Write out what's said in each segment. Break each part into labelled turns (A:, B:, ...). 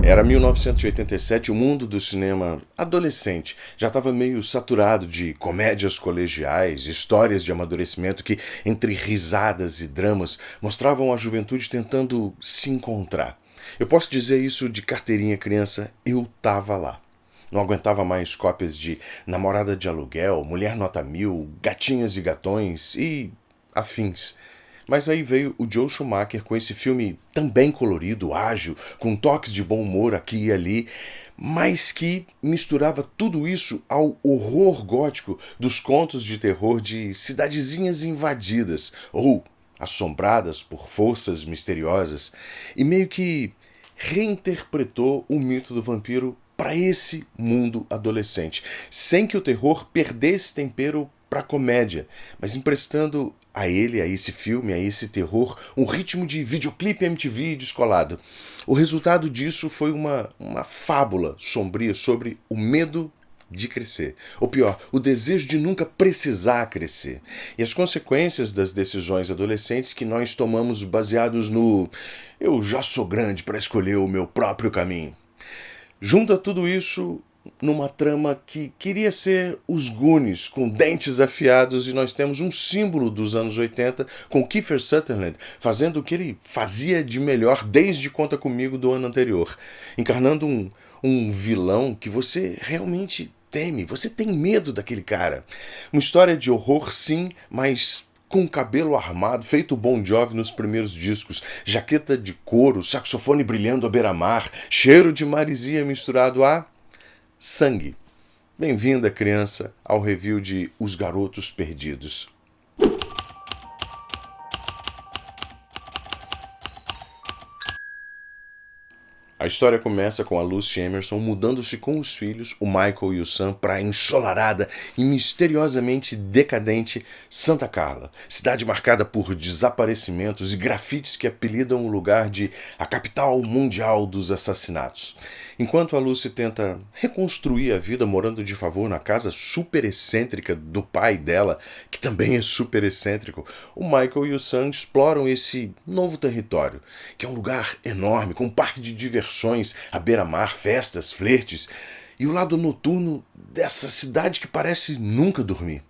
A: Era 1987, o mundo do cinema adolescente já estava meio saturado de comédias colegiais, histórias de amadurecimento que, entre risadas e dramas, mostravam a juventude tentando se encontrar. Eu posso dizer isso de carteirinha criança, eu tava lá. Não aguentava mais cópias de Namorada de Aluguel, Mulher Nota Mil, Gatinhas e Gatões e afins. Mas aí veio o Joe Schumacher com esse filme também colorido, ágil, com toques de bom humor aqui e ali, mas que misturava tudo isso ao horror gótico dos contos de terror de cidadezinhas invadidas ou assombradas por forças misteriosas, e meio que reinterpretou o mito do vampiro para esse mundo adolescente, sem que o terror perdesse tempero para comédia, mas emprestando a ele, a esse filme, a esse terror, um ritmo de videoclipe MTV descolado. O resultado disso foi uma fábula sombria sobre o medo de crescer. Ou pior, o desejo de nunca precisar crescer. E as consequências das decisões adolescentes que nós tomamos baseados no eu já sou grande para escolher o meu próprio caminho. Junta tudo isso numa trama que queria ser os Goonies, com dentes afiados, e nós temos um símbolo dos anos 80 com Kiefer Sutherland fazendo o que ele fazia de melhor desde Conta Comigo do ano anterior, encarnando um vilão que você realmente teme, você tem medo daquele cara. Uma história de horror, sim, mas com cabelo armado, feito Bon Jovi nos primeiros discos, jaqueta de couro, saxofone brilhando à beira-mar, cheiro de marisia misturado a sangue. Bem-vinda, criança, ao review de Os Garotos Perdidos. A história começa com a Lucy Emerson mudando-se com os filhos, o Michael e o Sam, para a ensolarada e misteriosamente decadente Santa Carla, cidade marcada por desaparecimentos e grafites que apelidam o lugar de a capital mundial dos assassinatos. Enquanto a Lucy tenta reconstruir a vida morando de favor na casa super excêntrica do pai dela, que também é super excêntrico, o Michael e o Sam exploram esse novo território, que é um lugar enorme, com um parque de diversões, à beira-mar, festas, flertes, e o lado noturno dessa cidade que parece nunca dormir.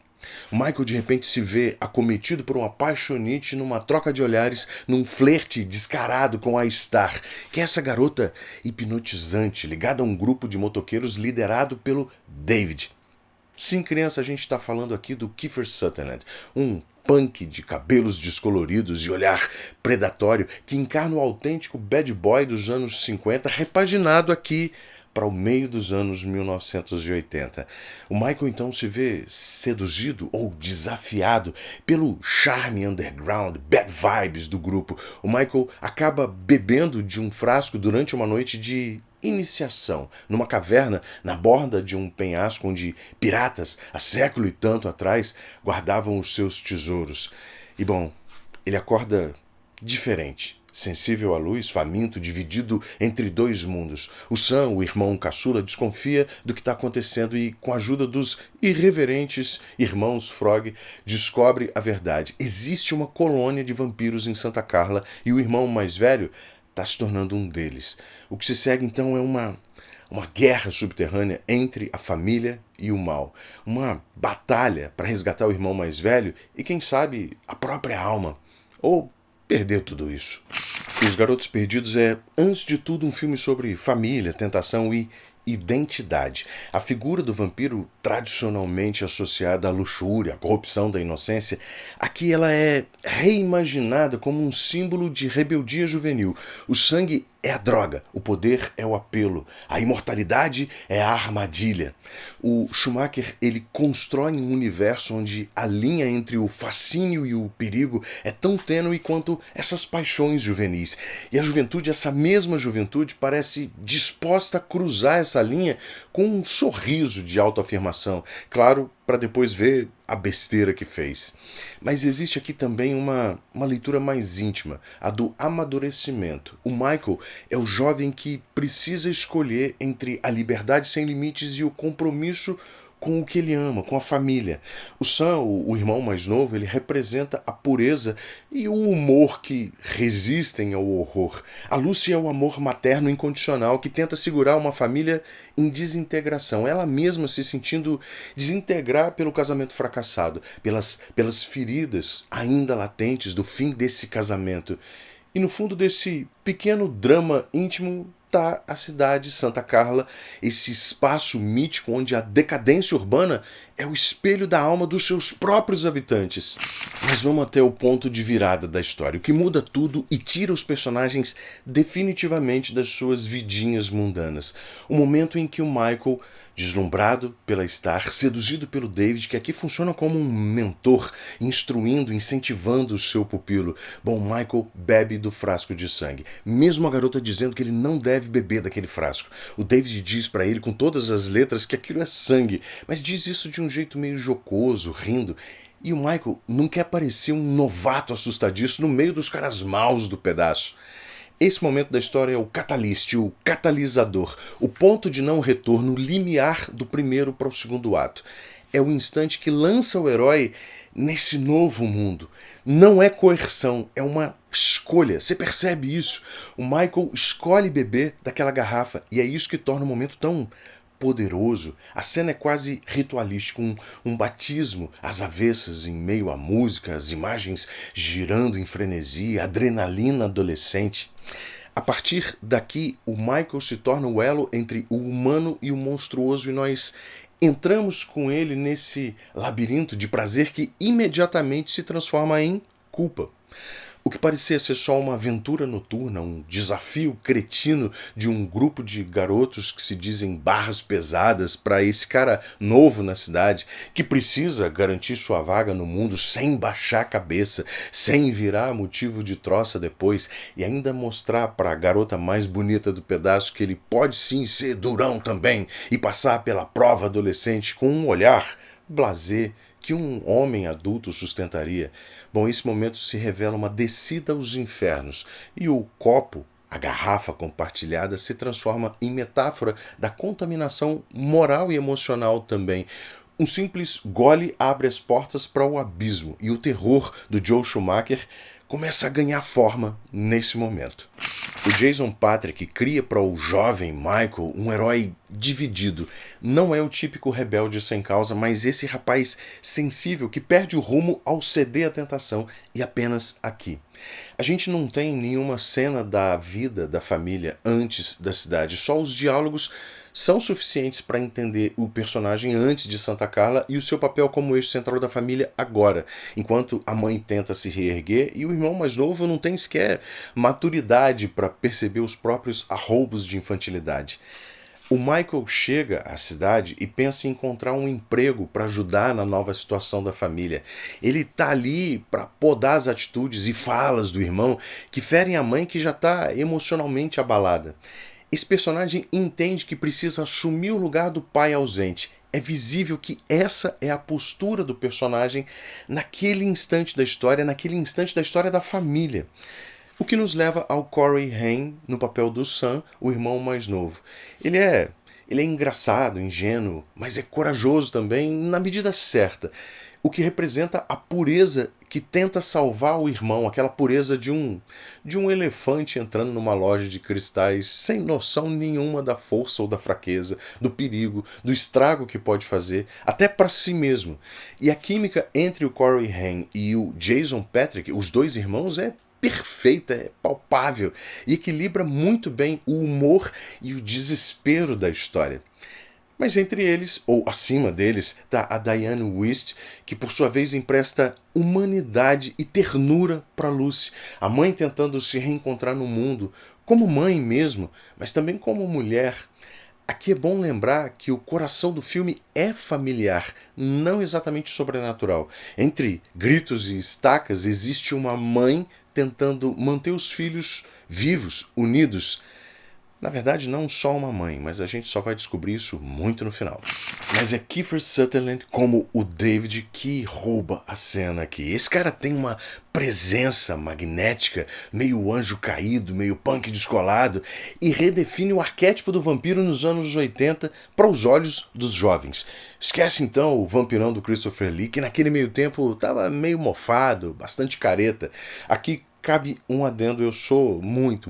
A: O Michael de repente se vê acometido por uma apaixonite numa troca de olhares, num flerte descarado com a Star, que é essa garota hipnotizante ligada a um grupo de motoqueiros liderado pelo David. Sim, criança, a gente está falando aqui do Kiefer Sutherland, um punk de cabelos descoloridos e olhar predatório que encarna o autêntico bad boy dos anos 50, repaginado aqui para o meio dos anos 1980. O Michael então se vê seduzido ou desafiado pelo charme underground, bad vibes do grupo. O Michael acaba bebendo de um frasco durante uma noite de iniciação, numa caverna na borda de um penhasco onde piratas, há século e tanto atrás, guardavam os seus tesouros. E bom, ele acorda diferente, sensível à luz, faminto, dividido entre dois mundos. O Sam, o irmão caçula, desconfia do que está acontecendo e, com a ajuda dos irreverentes irmãos Frog, descobre a verdade. Existe uma colônia de vampiros em Santa Carla e o irmão mais velho está se tornando um deles. O que se segue então é uma guerra subterrânea entre a família e o mal. Uma batalha para resgatar o irmão mais velho e, quem sabe, a própria alma. Ou perder tudo isso. Os Garotos Perdidos é, antes de tudo, um filme sobre família, tentação e identidade. A figura do vampiro, tradicionalmente associada à luxúria, à corrupção da inocência, aqui ela é reimaginada como um símbolo de rebeldia juvenil. O sangue é a droga, o poder é o apelo, a imortalidade é a armadilha. O Schumacher ele constrói um universo onde a linha entre o fascínio e o perigo é tão tênue quanto essas paixões juvenis. E a juventude, essa mesma juventude, parece disposta a cruzar essa linha com um sorriso de autoafirmação. Claro, para depois ver a besteira que fez. Mas existe aqui também uma leitura mais íntima, a do amadurecimento. O Michael é o jovem que precisa escolher entre a liberdade sem limites e o compromisso com o que ele ama, com a família. O Sam, o irmão mais novo, ele representa a pureza e o humor que resistem ao horror. A Lucy é o amor materno incondicional que tenta segurar uma família em desintegração, ela mesma se sentindo desintegrar pelo casamento fracassado, pelas feridas ainda latentes do fim desse casamento. E no fundo desse pequeno drama íntimo está a cidade Santa Carla, esse espaço mítico onde a decadência urbana é o espelho da alma dos seus próprios habitantes. Mas vamos até o ponto de virada da história, o que muda tudo e tira os personagens definitivamente das suas vidinhas mundanas. O momento em que o Michael, deslumbrado pela Star, seduzido pelo David, que aqui funciona como um mentor, instruindo, incentivando o seu pupilo. Bom, Michael bebe do frasco de sangue, mesmo a garota dizendo que ele não deve beber daquele frasco. O David diz para ele com todas as letras que aquilo é sangue, mas diz isso de um jeito meio jocoso, rindo. E o Michael não quer parecer um novato assustadiço no meio dos caras maus do pedaço. Esse momento da história é o catalyst, o catalisador, o ponto de não retorno, o limiar do primeiro para o segundo ato. É o instante que lança o herói nesse novo mundo. Não é coerção, é uma escolha. Você percebe isso? O Michael escolhe beber daquela garrafa e é isso que torna o momento tão poderoso. A cena é quase ritualística, um batismo às avessas em meio à música, as imagens girando em frenesia, adrenalina adolescente. A partir daqui, o Michael se torna o elo entre o humano e o monstruoso e nós entramos com ele nesse labirinto de prazer que imediatamente se transforma em culpa. O que parecia ser só uma aventura noturna, um desafio cretino de um grupo de garotos que se dizem barras pesadas para esse cara novo na cidade, que precisa garantir sua vaga no mundo sem baixar a cabeça, sem virar motivo de troça depois e ainda mostrar para a garota mais bonita do pedaço que ele pode sim ser durão também e passar pela prova adolescente com um olhar blasé que um homem adulto sustentaria. Bom, esse momento se revela uma descida aos infernos e o copo, a garrafa compartilhada, se transforma em metáfora da contaminação moral e emocional também. Um simples gole abre as portas para o abismo e o terror do Joel Schumacher começa a ganhar forma nesse momento. O Jason Patric cria para o jovem Michael um herói dividido. Não é o típico rebelde sem causa, mas esse rapaz sensível que perde o rumo ao ceder à tentação e apenas aqui. A gente não tem nenhuma cena da vida da família antes da cidade, só os diálogos são suficientes para entender o personagem antes de Santa Carla e o seu papel como eixo central da família agora, enquanto a mãe tenta se reerguer e o irmão mais novo não tem sequer maturidade para perceber os próprios arroubos de infantilidade. O Michael chega à cidade e pensa em encontrar um emprego para ajudar na nova situação da família. Ele está ali para podar as atitudes e falas do irmão que ferem a mãe que já está emocionalmente abalada. Esse personagem entende que precisa assumir o lugar do pai ausente. É visível que essa é a postura do personagem naquele instante da história da família. O que nos leva ao Corey Haim no papel do Sam, o irmão mais novo. Ele é engraçado, ingênuo, mas é corajoso também na medida certa. O que representa a pureza que tenta salvar o irmão, aquela pureza de um elefante entrando numa loja de cristais sem noção nenhuma da força ou da fraqueza, do perigo, do estrago que pode fazer, até para si mesmo. E a química entre o Corey Haim e o Jason Patric, os dois irmãos, é perfeita, é palpável e equilibra muito bem o humor e o desespero da história. Mas entre eles, ou acima deles, está a Diane West, que por sua vez empresta humanidade e ternura para Lucy, a mãe tentando se reencontrar no mundo, como mãe mesmo, mas também como mulher. Aqui é bom lembrar que o coração do filme é familiar, não exatamente sobrenatural. Entre gritos e estacas existe uma mãe tentando manter os filhos vivos, unidos. Na verdade, não só uma mãe, mas a gente só vai descobrir isso muito no final. Mas é Kiefer Sutherland como o David que rouba a cena aqui. Esse cara tem uma presença magnética, meio anjo caído, meio punk descolado, e redefine o arquétipo do vampiro nos anos 80 para os olhos dos jovens. Esquece então o vampirão do Christopher Lee, que naquele meio tempo estava meio mofado, bastante careta. Aqui cabe um adendo, eu sou muito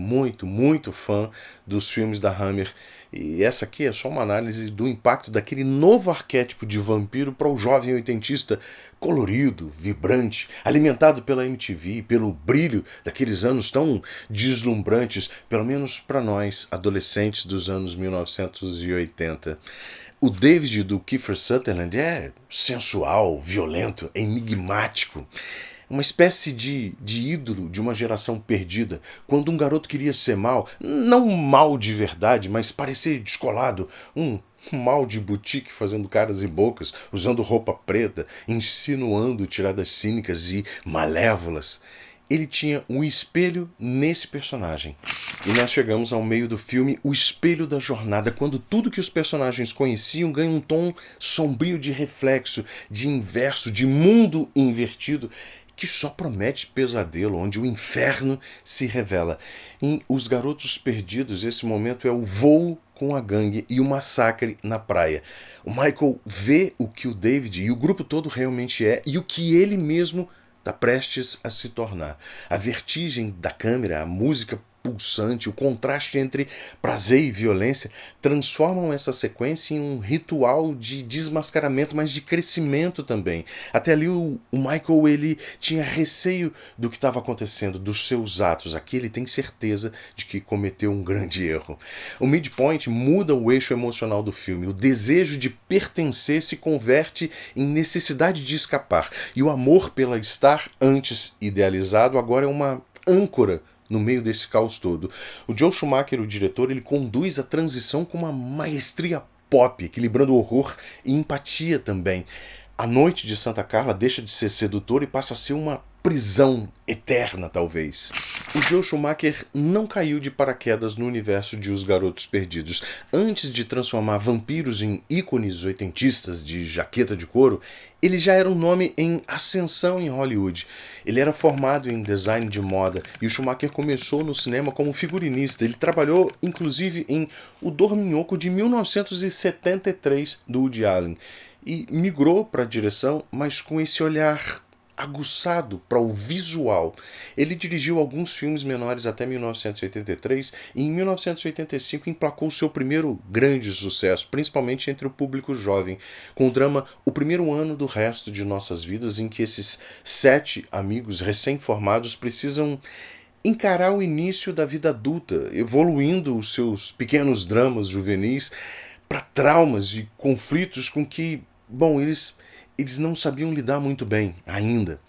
A: fã dos filmes da Hammer. E essa aqui é só uma análise do impacto daquele novo arquétipo de vampiro para o jovem oitentista colorido, vibrante, alimentado pela MTV, pelo brilho daqueles anos tão deslumbrantes, pelo menos para nós, adolescentes dos anos 1980. O David do Kiefer Sutherland é sensual, violento, enigmático. Uma espécie de ídolo de uma geração perdida, quando um garoto queria ser mal, não mal de verdade, mas parecer descolado, um mal de boutique fazendo caras e bocas, usando roupa preta, insinuando tiradas cínicas e malévolas. Ele tinha um espelho nesse personagem. E nós chegamos ao meio do filme, o espelho da jornada, quando tudo que os personagens conheciam ganha um tom sombrio de reflexo, de inverso, de mundo invertido, que só promete pesadelo, onde o inferno se revela. Em Os Garotos Perdidos, esse momento é o voo com a gangue e o massacre na praia. O Michael vê o que o David e o grupo todo realmente é e o que ele mesmo está prestes a se tornar. A vertigem da câmera, a música pulsante, o contraste entre prazer e violência transformam essa sequência em um ritual de desmascaramento, mas de crescimento também. Até ali o Michael ele tinha receio do que estava acontecendo, dos seus atos. Aqui ele tem certeza de que cometeu um grande erro. O midpoint muda o eixo emocional do filme. O desejo de pertencer se converte em necessidade de escapar. E o amor pela Star, antes idealizado, agora é uma âncora no meio desse caos todo. O Joe Schumacher, o diretor, ele conduz a transição com uma maestria pop, equilibrando horror e empatia também. A Noite de Santa Carla deixa de ser sedutora e passa a ser uma prisão eterna, talvez. O Joe Schumacher não caiu de paraquedas no universo de Os Garotos Perdidos. Antes de transformar vampiros em ícones oitentistas de jaqueta de couro, ele já era um nome em ascensão em Hollywood. Ele era formado em design de moda e o Schumacher começou no cinema como figurinista. Ele trabalhou, inclusive, em O Dorminhoco de 1973, do Woody Allen. E migrou para a direção, mas com esse olhar aguçado para o visual. Ele dirigiu alguns filmes menores até 1983 e em 1985 emplacou seu primeiro grande sucesso, principalmente entre o público jovem, com o drama O Primeiro Ano do Resto de Nossas Vidas, em que esses 7 amigos recém-formados precisam encarar o início da vida adulta, evoluindo os seus pequenos dramas juvenis para traumas e conflitos com que, bom, eles não sabiam lidar muito bem ainda.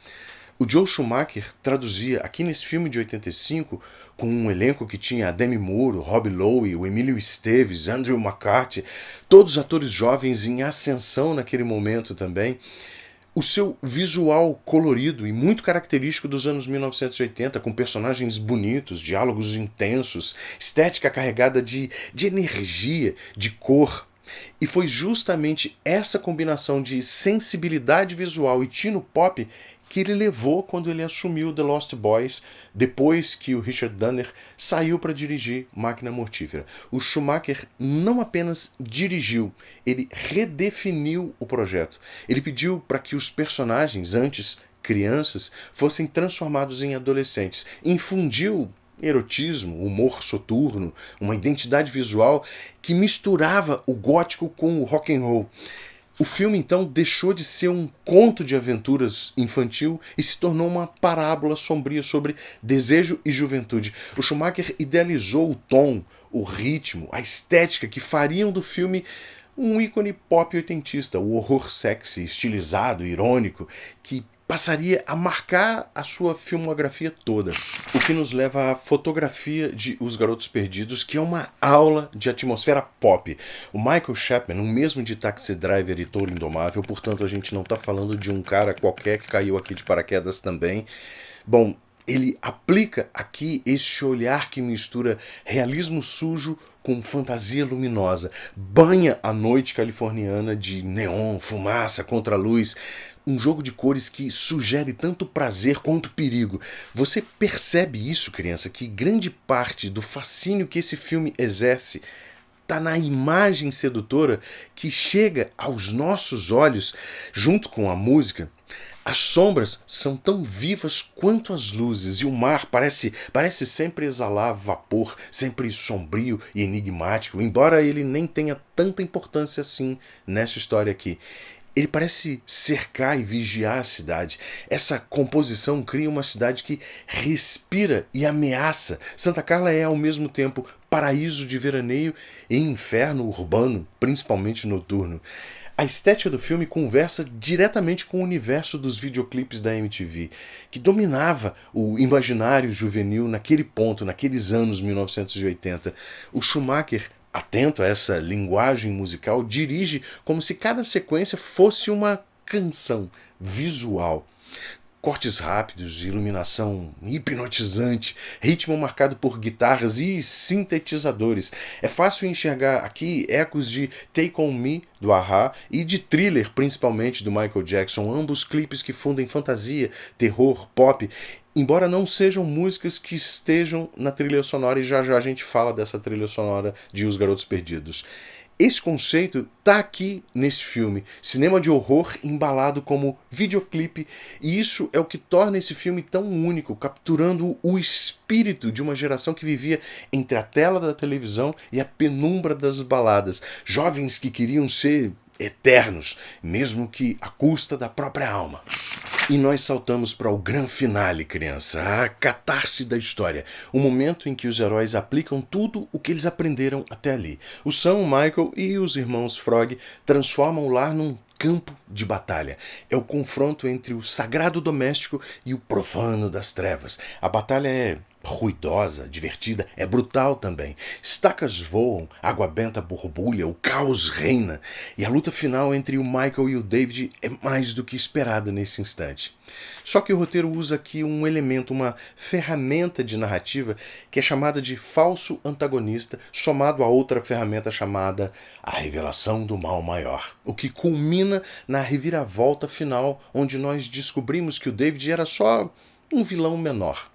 A: O Joe Schumacher traduzia aqui nesse filme de 85, com um elenco que tinha a Demi Moore, o Rob Lowe, o Emílio Esteves, Andrew McCarthy, todos atores jovens em ascensão naquele momento também. O seu visual colorido e muito característico dos anos 1980, com personagens bonitos, diálogos intensos, estética carregada de energia, de cor. E foi justamente essa combinação de sensibilidade visual e tino pop que ele levou quando ele assumiu The Lost Boys, depois que o Richard Donner saiu para dirigir Máquina Mortífera. O Schumacher não apenas dirigiu, ele redefiniu o projeto. Ele pediu para que os personagens, antes crianças, fossem transformados em adolescentes. Infundiu erotismo, humor soturno, uma identidade visual que misturava o gótico com o rock and roll. O filme, então, deixou de ser um conto de aventuras infantil e se tornou uma parábola sombria sobre desejo e juventude. O Schumacher idealizou o tom, o ritmo, a estética que fariam do filme um ícone pop oitentista, o horror sexy, estilizado, irônico, que passaria a marcar a sua filmografia toda. O que nos leva à fotografia de Os Garotos Perdidos, que é uma aula de atmosfera pop. O Michael Chapman, o mesmo de Taxi Driver e Touro Indomável, portanto a gente não está falando de um cara qualquer que caiu aqui de paraquedas também. Bom, ele aplica aqui este olhar que mistura realismo sujo com fantasia luminosa, banha a noite californiana de neon, fumaça, contraluz, um jogo de cores que sugere tanto prazer quanto perigo. Você percebe isso, criança, que grande parte do fascínio que esse filme exerce está na imagem sedutora que chega aos nossos olhos junto com a música. As sombras são tão vivas quanto as luzes e o mar parece sempre exalar vapor, sempre sombrio e enigmático, embora ele nem tenha tanta importância assim nessa história aqui. Ele parece cercar e vigiar a cidade. Essa composição cria uma cidade que respira e ameaça. Santa Carla é, ao mesmo tempo, paraíso de veraneio e inferno urbano, principalmente noturno. A estética do filme conversa diretamente com o universo dos videoclipes da MTV, que dominava o imaginário juvenil naquele ponto, naqueles anos 1980. O Schumacher, atento a essa linguagem musical, dirige como se cada sequência fosse uma canção visual. Cortes rápidos, iluminação hipnotizante, ritmo marcado por guitarras e sintetizadores. É fácil enxergar aqui ecos de Take On Me, do A-ha, e de Thriller, principalmente, do Michael Jackson, ambos clipes que fundem fantasia, terror, pop, embora não sejam músicas que estejam na trilha sonora, e já já a gente fala dessa trilha sonora de Os Garotos Perdidos. Esse conceito está aqui nesse filme, cinema de horror embalado como videoclipe, e isso é o que torna esse filme tão único, capturando o espírito de uma geração que vivia entre a tela da televisão e a penumbra das baladas, jovens que queriam ser eternos, mesmo que à custa da própria alma. E nós saltamos para o grande finale, criança, a catarse da história, o momento em que os heróis aplicam tudo o que eles aprenderam até ali. O Sam, o Michael e os irmãos Frog transformam o lar num campo de batalha. É o confronto entre o sagrado doméstico e o profano das trevas. A batalha é ruidosa, divertida, é brutal também. Estacas voam, água benta borbulha, o caos reina. E a luta final entre o Michael e o David é mais do que esperada nesse instante. Só que o roteiro usa aqui um elemento, uma ferramenta de narrativa que é chamada de falso antagonista, somado a outra ferramenta chamada a revelação do mal maior. O que culmina na reviravolta final, onde nós descobrimos que o David era só um vilão menor.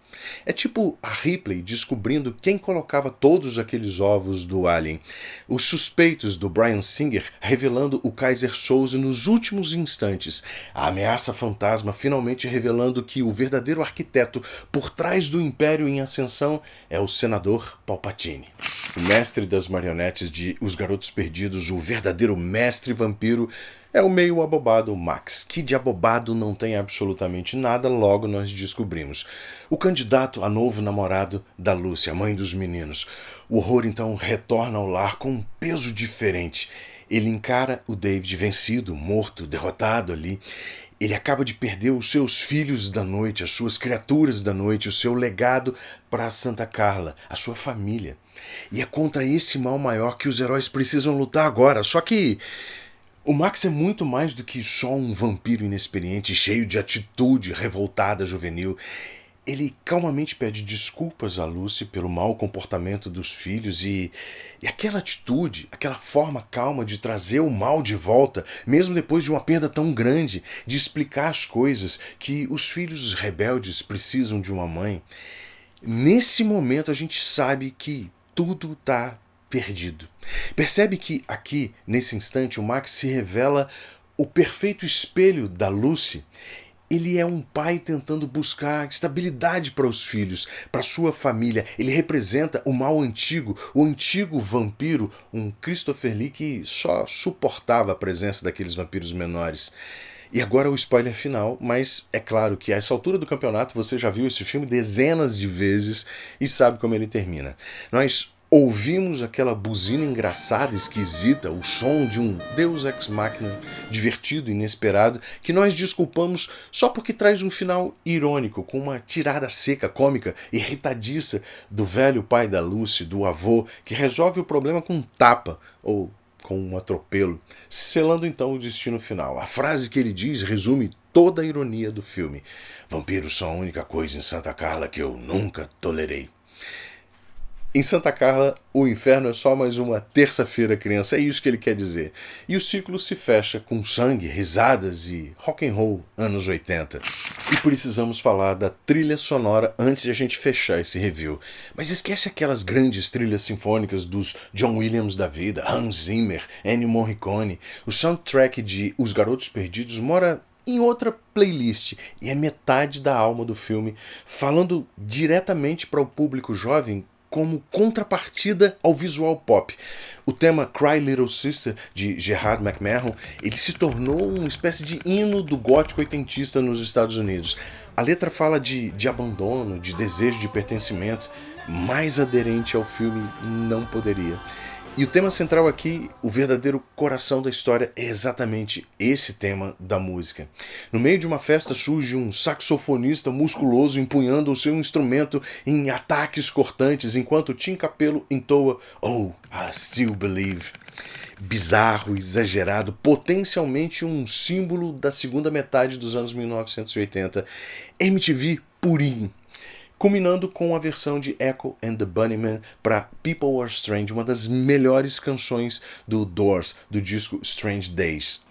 A: É tipo a Ripley descobrindo quem colocava todos aqueles ovos do Alien. Os suspeitos do Bryan Singer revelando o Kaiser Soze nos últimos instantes. A ameaça fantasma finalmente revelando que o verdadeiro arquiteto por trás do Império em ascensão é o senador Palpatine. O mestre das marionetes de Os Garotos Perdidos, o verdadeiro mestre vampiro, é o meio abobado Max, que de abobado não tem absolutamente nada, logo nós descobrimos. O candidato a novo namorado da Lucy, a mãe dos meninos. O horror então retorna ao lar com um peso diferente. Ele encara o David vencido, morto, derrotado ali. Ele acaba de perder os seus filhos da noite, as suas criaturas da noite, o seu legado para Santa Carla, a sua família. E é contra esse mal maior que os heróis precisam lutar agora, só que o Max é muito mais do que só um vampiro inexperiente, cheio de atitude revoltada juvenil. Ele calmamente pede desculpas a Lucy pelo mau comportamento dos filhos e aquela atitude, aquela forma calma de trazer o mal de volta, mesmo depois de uma perda tão grande, de explicar as coisas, que os filhos rebeldes precisam de uma mãe. Nesse momento a gente sabe que tudo está perdido. Percebe que aqui, nesse instante, o Max se revela o perfeito espelho da Lucy. Ele é um pai tentando buscar estabilidade para os filhos, para sua família. Ele representa o mal antigo, o antigo vampiro, um Christopher Lee que só suportava a presença daqueles vampiros menores. E agora o spoiler final, mas é claro que a essa altura do campeonato você já viu esse filme dezenas de vezes e sabe como ele termina. Nós ouvimos aquela buzina engraçada, esquisita, o som de um Deus Ex Machina divertido, inesperado, que nós desculpamos só porque traz um final irônico, com uma tirada seca, cômica, irritadiça do velho pai da Lucy, do avô, que resolve o problema com um tapa, ou com um atropelo, selando então o destino final. A frase que ele diz resume toda a ironia do filme. Vampiros são a única coisa em Santa Carla que eu nunca tolerei. Em Santa Carla, o inferno é só mais uma terça-feira, criança, é isso que ele quer dizer. E o ciclo se fecha com sangue, risadas e rock and roll anos 80. E precisamos falar da trilha sonora antes de a gente fechar esse review. Mas esquece aquelas grandes trilhas sinfônicas dos John Williams da vida, Hans Zimmer, Ennio Morricone. O soundtrack de Os Garotos Perdidos mora em outra playlist e é metade da alma do filme, falando diretamente para o público jovem como contrapartida ao visual pop. O tema Cry Little Sister, de Gerard McMahon, ele se tornou uma espécie de hino do gótico oitentista nos Estados Unidos. A letra fala de abandono, de desejo de pertencimento, mais aderente ao filme não poderia. E o tema central aqui, o verdadeiro coração da história, é exatamente esse tema da música. No meio de uma festa surge um saxofonista musculoso empunhando o seu instrumento em ataques cortantes, enquanto Tim Capello entoa Oh, I Still Believe. Bizarro, exagerado, potencialmente um símbolo da segunda metade dos anos 1980. MTV purinho. Culminando com a versão de Echo and the Bunnymen para People Are Strange, uma das melhores canções do Doors, do disco Strange Days.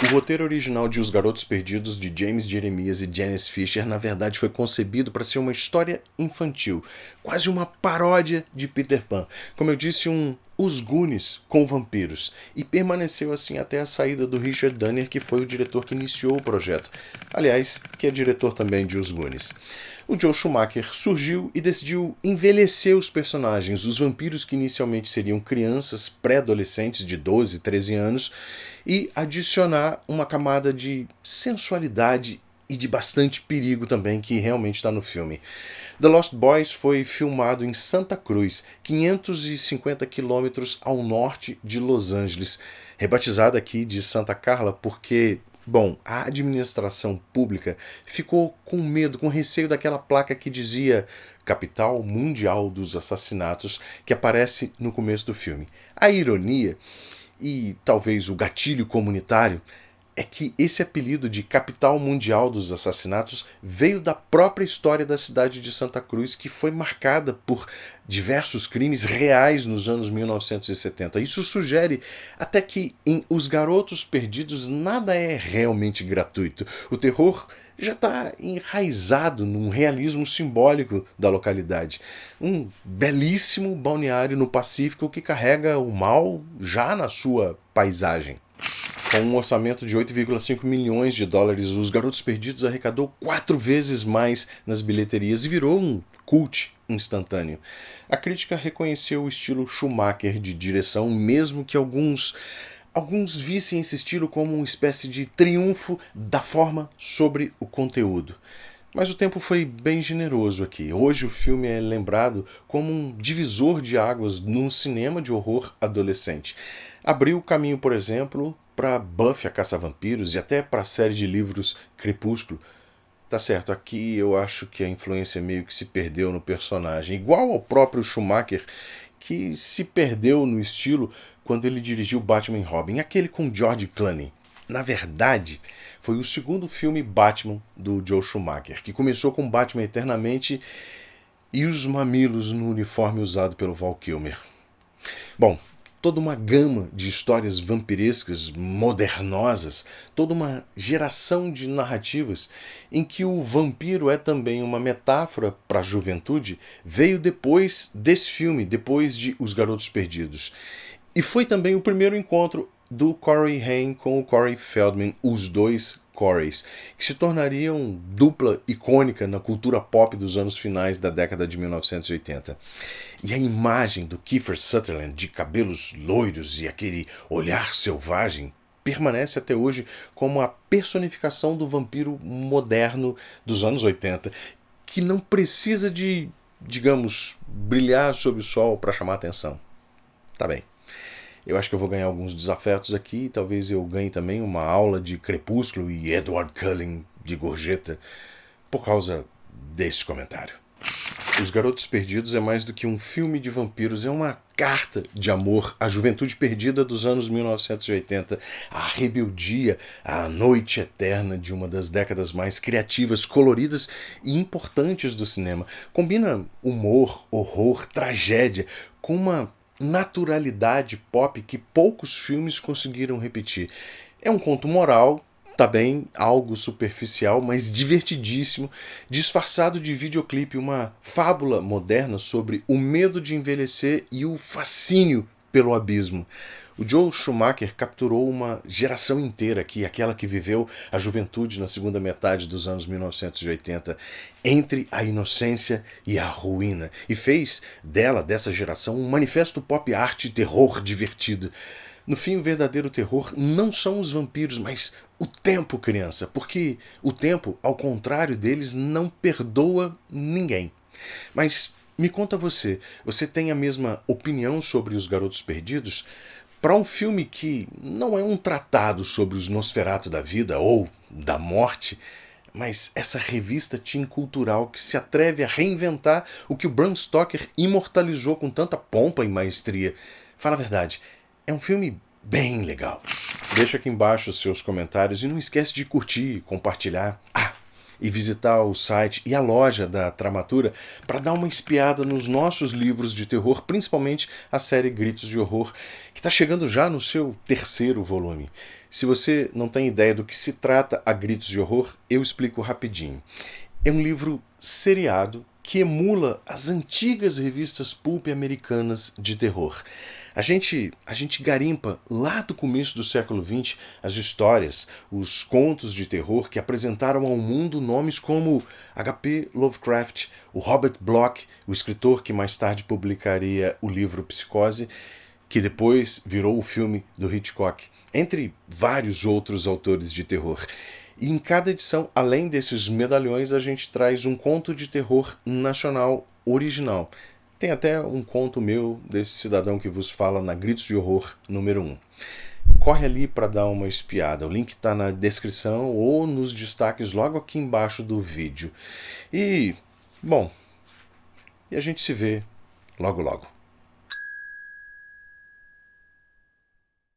A: O roteiro original de Os Garotos Perdidos, de James Jeremias e Janice Fisher, na verdade foi concebido para ser uma história infantil, quase uma paródia de Peter Pan. Como eu disse, Os Goonies com vampiros, e permaneceu assim até a saída do Richard Donner, que foi o diretor que iniciou o projeto. Aliás, que é diretor também de Os Goonies. O Joe Schumacher surgiu e decidiu envelhecer os personagens, os vampiros que inicialmente seriam crianças, pré-adolescentes de 12, 13 anos, e adicionar uma camada de sensualidade e de bastante perigo também, que realmente está no filme. The Lost Boys foi filmado em Santa Cruz, 550 quilômetros ao norte de Los Angeles, rebatizada aqui de Santa Carla porque, bom, a administração pública ficou com medo, com receio daquela placa que dizia Capital Mundial dos Assassinatos, que aparece no começo do filme. A ironia, e talvez o gatilho comunitário, é que esse apelido de Capital Mundial dos Assassinatos veio da própria história da cidade de Santa Cruz, que foi marcada por diversos crimes reais nos anos 1970. Isso sugere até que em Os Garotos Perdidos nada é realmente gratuito. O terror já está enraizado num realismo simbólico da localidade. Um belíssimo balneário no Pacífico que carrega o mal já na sua paisagem. Com um orçamento de 8,5 milhões de dólares, Os Garotos Perdidos arrecadou 4 vezes mais nas bilheterias e virou um cult instantâneo. A crítica reconheceu o estilo Schumacher de direção, mesmo que alguns vissem esse estilo como uma espécie de triunfo da forma sobre o conteúdo. Mas o tempo foi bem generoso aqui. Hoje o filme é lembrado como um divisor de águas num cinema de horror adolescente. Abriu o caminho, por exemplo, para Buffy a Caça-Vampiros e até para a série de livros Crepúsculo. Tá certo, aqui eu acho que a influência meio que se perdeu no personagem, igual ao próprio Schumacher, que se perdeu no estilo quando ele dirigiu Batman e Robin, aquele com George Clooney. Na verdade, foi o segundo filme Batman do Joe Schumacher, que começou com Batman Eternamente e os mamilos no uniforme usado pelo Val Kilmer. Bom, toda uma gama de histórias vampirescas modernosas, toda uma geração de narrativas em que o vampiro é também uma metáfora para a juventude, veio depois desse filme, depois de Os Garotos Perdidos. E foi também o primeiro encontro do Corey Haim com o Corey Feldman, os dois Coreys, que se tornariam dupla icônica na cultura pop dos anos finais da década de 1980. E a imagem do Kiefer Sutherland de cabelos loiros e aquele olhar selvagem permanece até hoje como a personificação do vampiro moderno dos anos 80, que não precisa de, digamos, brilhar sob o sol para chamar a atenção. Tá bem. Eu acho que eu vou ganhar alguns desafetos aqui, talvez eu ganhe também uma aula de Crepúsculo e Edward Cullen de Gorjeta por causa desse comentário. Os Garotos Perdidos é mais do que um filme de vampiros, é uma carta de amor à juventude perdida dos anos 1980, à rebeldia, à noite eterna de uma das décadas mais criativas, coloridas e importantes do cinema. Combina humor, horror, tragédia com uma naturalidade pop que poucos filmes conseguiram repetir. É um conto moral, tá bem, algo superficial, mas divertidíssimo, disfarçado de videoclipe, uma fábula moderna sobre o medo de envelhecer e o fascínio pelo abismo. O Joel Schumacher capturou uma geração inteira aqui, aquela que viveu a juventude na segunda metade dos anos 1980, entre a inocência e a ruína, e fez dessa geração, um manifesto pop art e terror divertido. No fim, o verdadeiro terror não são os vampiros, mas o tempo, criança, porque o tempo, ao contrário deles, não perdoa ninguém. Mas me conta você tem a mesma opinião sobre Os Garotos Perdidos? Para um filme que não é um tratado sobre os Nosferatu da vida ou da morte, mas essa revista teen cultural que se atreve a reinventar o que o Bram Stoker imortalizou com tanta pompa e maestria. Fala a verdade, é um filme bem legal. Deixa aqui embaixo os seus comentários e não esquece de curtir, compartilhar. E visitar o site e a loja da Tramatura para dar uma espiada nos nossos livros de terror, principalmente a série Gritos de Horror, que está chegando já no seu terceiro volume. Se você não tem ideia do que se trata a Gritos de Horror, eu explico rapidinho. É um livro seriado que emula as antigas revistas pulp americanas de terror. A gente garimpa lá do começo do século XX as histórias, os contos de terror que apresentaram ao mundo nomes como H.P. Lovecraft, o Robert Bloch, o escritor que mais tarde publicaria o livro Psicose, que depois virou o filme do Hitchcock, entre vários outros autores de terror. E em cada edição, além desses medalhões, a gente traz um conto de terror nacional original. Tem até um conto meu desse cidadão que vos fala na Gritos de Horror número 1. Corre ali para dar uma espiada. O link está na descrição ou nos destaques logo aqui embaixo do vídeo. E, bom, a gente se vê logo logo.